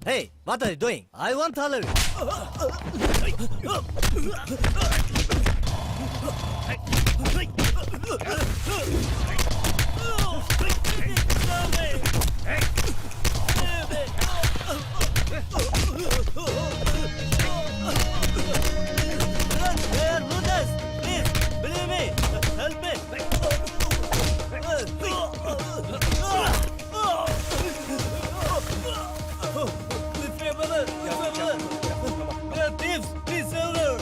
Hey, what are you doing? I want salary. Lucas, please, believe me. Help me. Thieves, please save her.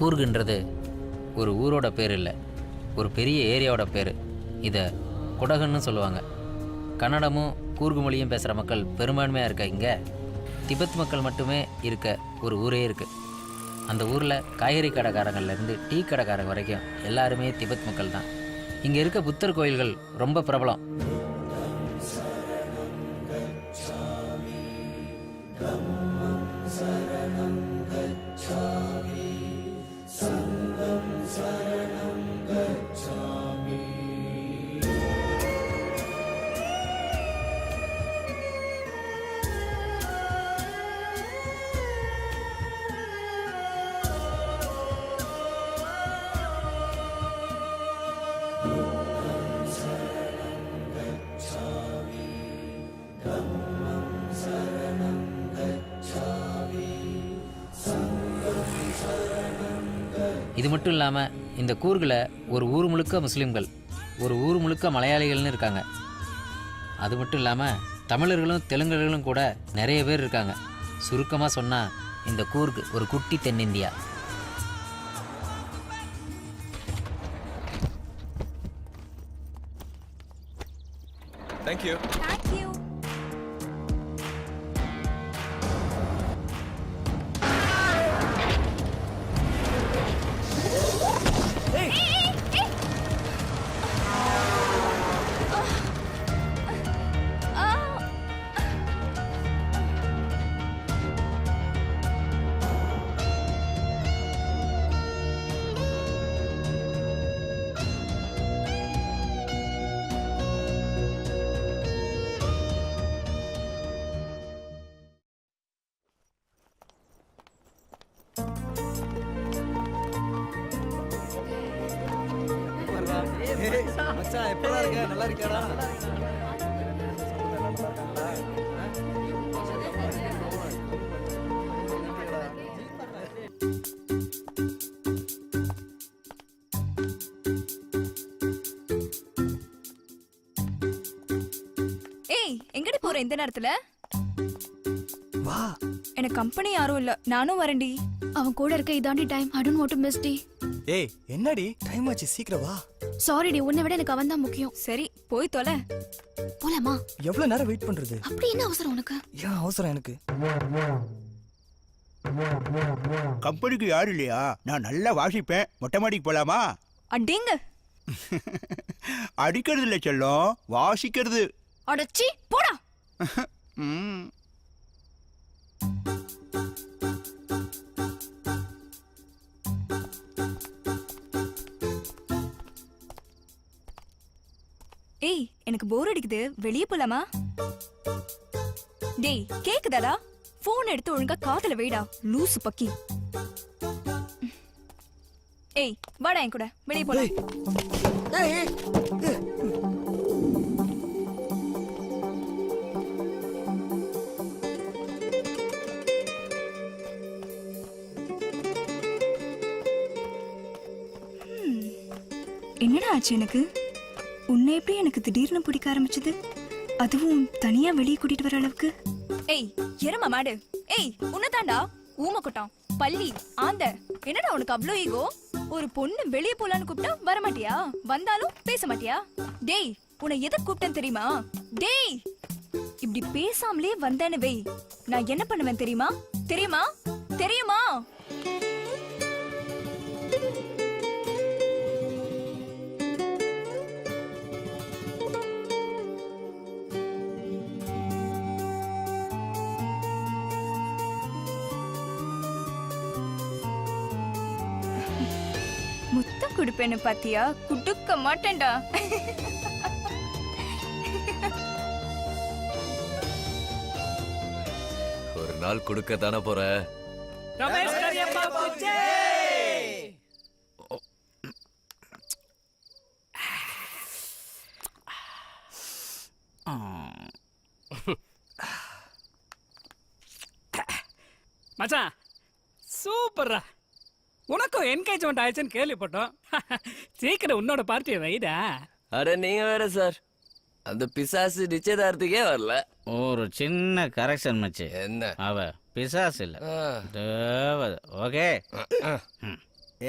கூர்குன்றது ஒரு ஊரோட பேர் இல்லை, ஒரு பெரிய ஏரியாவோட பேர். இதை குடகன்னு சொல்லுவாங்க. கன்னடமும் கூர்கு மொழியும் பேசுகிற மக்கள் பெரும்பான்மையாக இருக்க இங்கே திபெத் மக்கள் மட்டுமே இருக்க ஒரு ஊரே இருக்குது. அந்த ஊரில் காய்கறி கடைக்காரங்கள்லேருந்து டீ கடைக்காரங்க வரைக்கும் எல்லாருமே திபெத் மக்கள் தான். இங்கே இருக்க புத்தர் கோயில்கள் ரொம்ப பிரபலம். இது மட்டும் இல்லாமல் இந்த கூர்கில் ஒரு ஊர் முழுக்க முஸ்லீம்கள், ஒரு ஊர் முழுக்க மலையாளிகள்னு இருக்காங்க. அது மட்டும் இல்லாமல் தமிழர்களும் தெலுங்கர்களும் கூட நிறைய பேர் இருக்காங்க. சுருக்கமாக சொன்னால் இந்த கூர்க் ஒரு குட்டி தென்னிந்தியா. Thank you. Thank you. மச்சான் எப்படா இருக்க? நல்லா இருக்கியாடா? ஏய், எங்கடி போற இந்த நேரத்துல? வா. எனக்கு கம்பெனி யாரும் இல்ல, நானும் வரேன்டி. அவன் கூட இருக்க இதாண்டி time. I don't want to miss டி. ஏய், என்னடி டைம் ஆச்சு, சீக்கிரம் வா. சாரி டி, உன்னை விட எனக்கு அவன் தான் முக்கியம். சரி, போய் தொலை. போலாமா? எவ்வளவு நேரம் வெயிட் பண்றது? அப்படி என்ன அவசரம் உனக்கு? ஏன் அவசரம் எனக்கு? கம்பெனிக்கு யாரும் இல்லையா? நான் நல்லா வாசிப்பேன். மொட்டை மாடிக்கு போலாமா? அடிங்க. அடிக்கிறது இல்ல செல்லம், வாசிக்கிறது. அடச்சி போடா. ம். ஏய் எனக்கு போர் அடிக்குது, வெளியே போலாமா? டேய் கேக்குதாடா? போன் எடுத்து ஒழுங்கா காதுல வைடா, லூசு பக்கி. ஏய் வாடா என் கூட, வெளியே போலாம். என்னடா ஆச்சு எனக்கு? உன்னை எப்படி எனக்கு திடீர்னு பிடிக்க ஆரம்பிச்சது? அதுவும் தனியா வெளியே கூட்டிட்டு வர அளவுக்கு. ஏய் எரும மாடு, ஏய் உன்னதாண்டா ஊம கொட்டான் பள்ளி ஆந்த. என்னடா உனக்கு அவ்ளோ ஈகோ? ஒரு பொண்ணு வெளியே போலான்னு கூப்பிட்டா வர மாட்டியா? வந்தாலும் பேச மாட்டியா? டேய் உன்னை எதை கூப்பிட்டேன்னு தெரியுமா? டேய் இப்படி பேசாமலே வந்தேன்னு வை, நான் என்ன பண்ணுவேன் தெரியுமா? தெரியுமா? தெரியுமா? முத்தம் கொடுப்பேன்னு பாத்தியா? குடுக்க மாட்டேன்டா. ஒரு நாள் கொடுக்க தானே போற. ரமேஷ் கரியப்பா பூச்சே. மச்சான் சூப்பர்ரா. உனக்கும் என்கேஜ்மெண்ட் ஆயிடுச்சுன்னு கேள்விப்பட்டோம். சீக்கிரம் உன்னோட பார்ட்டியை வைடா. அட நீங்க வேற சார், அந்த பிசாசு நிச்சயதார்த்துக்கே வரல. ஒரு சின்ன கரெக்ஷன் மச்சி. என்ன? அவ பிசாசு இல்ல, ஆ. தேவதை. ஓகே.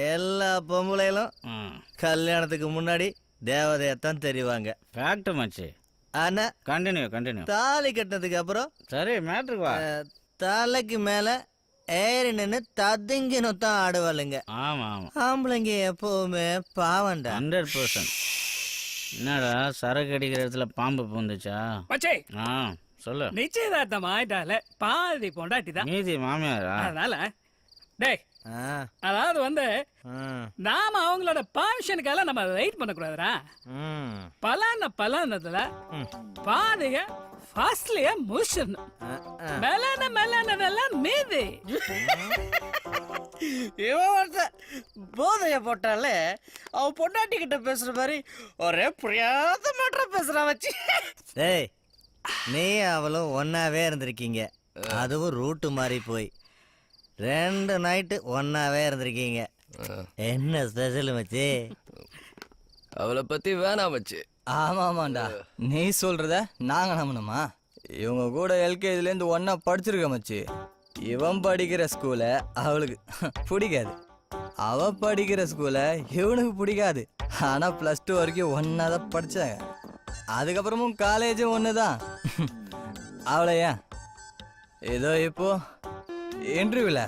எல்லா பொம்பளைகளும் கல்யாணத்துக்கு முன்னாடி தேவதையத்தான் தெரிவாங்க. ஃபேக்ட் மச்சி. ஆனா கண்டினியூ. தாலி கட்டினதுக்கு அப்புறம் சரி மேட்ருக்கு வா. தலைக்கு மேல ஏறி நின்று ததுங்கினும் தான் ஆடுவாளுங்க. ஆமா ஆம்பளைங்க எப்பவுமே பாவண்டா. 100%. என்னடா சரக்கு அடிக்கிற இடத்துல பாம்பு பூந்துச்சா? மச்சே ஆ சொல்லு. நிச்சயதார்த்தம் ஆயிட்டால பாதி பொண்டாட்டி தான். நீதி மாமியாரா? அதனால டேய் ஆ, அதாவது ம், நாம அவங்களோட பர்மிஷனுக்காக நம்ம வெயிட் பண்ணக்கூடாதுடா. ம், பலானதுல பாதிக ஃபர்ஸ்ட்லயே முடிச்சிடணும். மெலானதெல்லாம் மீதி. இவன் போதைய போட்டாலே அவ பொண்டாட்டி கிட்ட பேசுற மாதிரி ஒரே புரியாத மாற்றம் பேசுறா வச்சு. டேய் நீ அவளும் ஒன்னாவே இருந்திருக்கீங்க, அதுவும் ரூட்டு மாதிரி போய் 2 நைட்டு ஒன்னாவே இருந்திருக்கீங்க. என்ன ஸ்பெஷல் மச்சி? அவளை பத்தி வேணாம் வச்சு. ஆமாமாண்டா, நீ சொல்றத நாங்க நம்பணுமா? இவங்க கூட எல்கேஜிலேருந்து ஒன்னா படிச்சிருக்க மச்சி. இவன் படிக்கிற ஸ்கூல அவளுக்கு பிடிக்காது, அவ படிக்கிற ஸ்கூல இவனுக்கு பிடிக்காது. ஆனா +2 வரைக்கும் ஒன்னா தான் படிச்சாங்க. அதுக்கப்புறமும் காலேஜும் ஒண்ணுதான். அவளை ஏன் ஏதோ இப்போ இன்டர்வியூல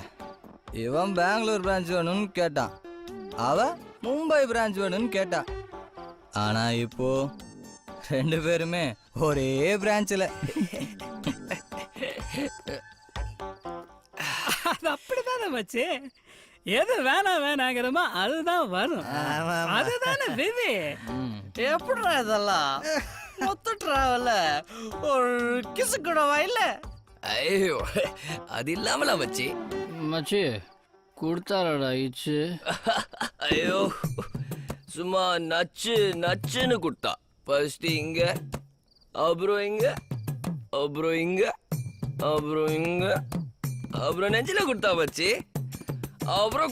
இவன் பெங்களூர் பிரான்ச் வேணும்னு கேட்டான், அவ மும்பை பிரான்ச் வேணும்னு கேட்டா. ஆனா இப்போ 2 பேருமே ஒரே பிரான்ச்ல. அது அப்படிதானே மச்சி. எது வேணாங்கிறமோ அதுதான் வரும். அதுதானே விதி. எப்படிடா இதெல்லாம் மொத்த டிராவல்ல ஒரு கிசு கூட வாயில? ஐயோ அது இல்லாமல வச்சு. மச்சி கொடுத்தாரடா இச்சு. ஐயோ சும்மா நச்சுன்னு கொடுத்தா. ஃபர்ஸ்ட் இங்க, அப்புறம் இங்க, அப்புறம் இங்க, அப்புறம் இங்க, அப்புறம் நெஞ்சில கொடுத்தா வச்சு. அப்புறம்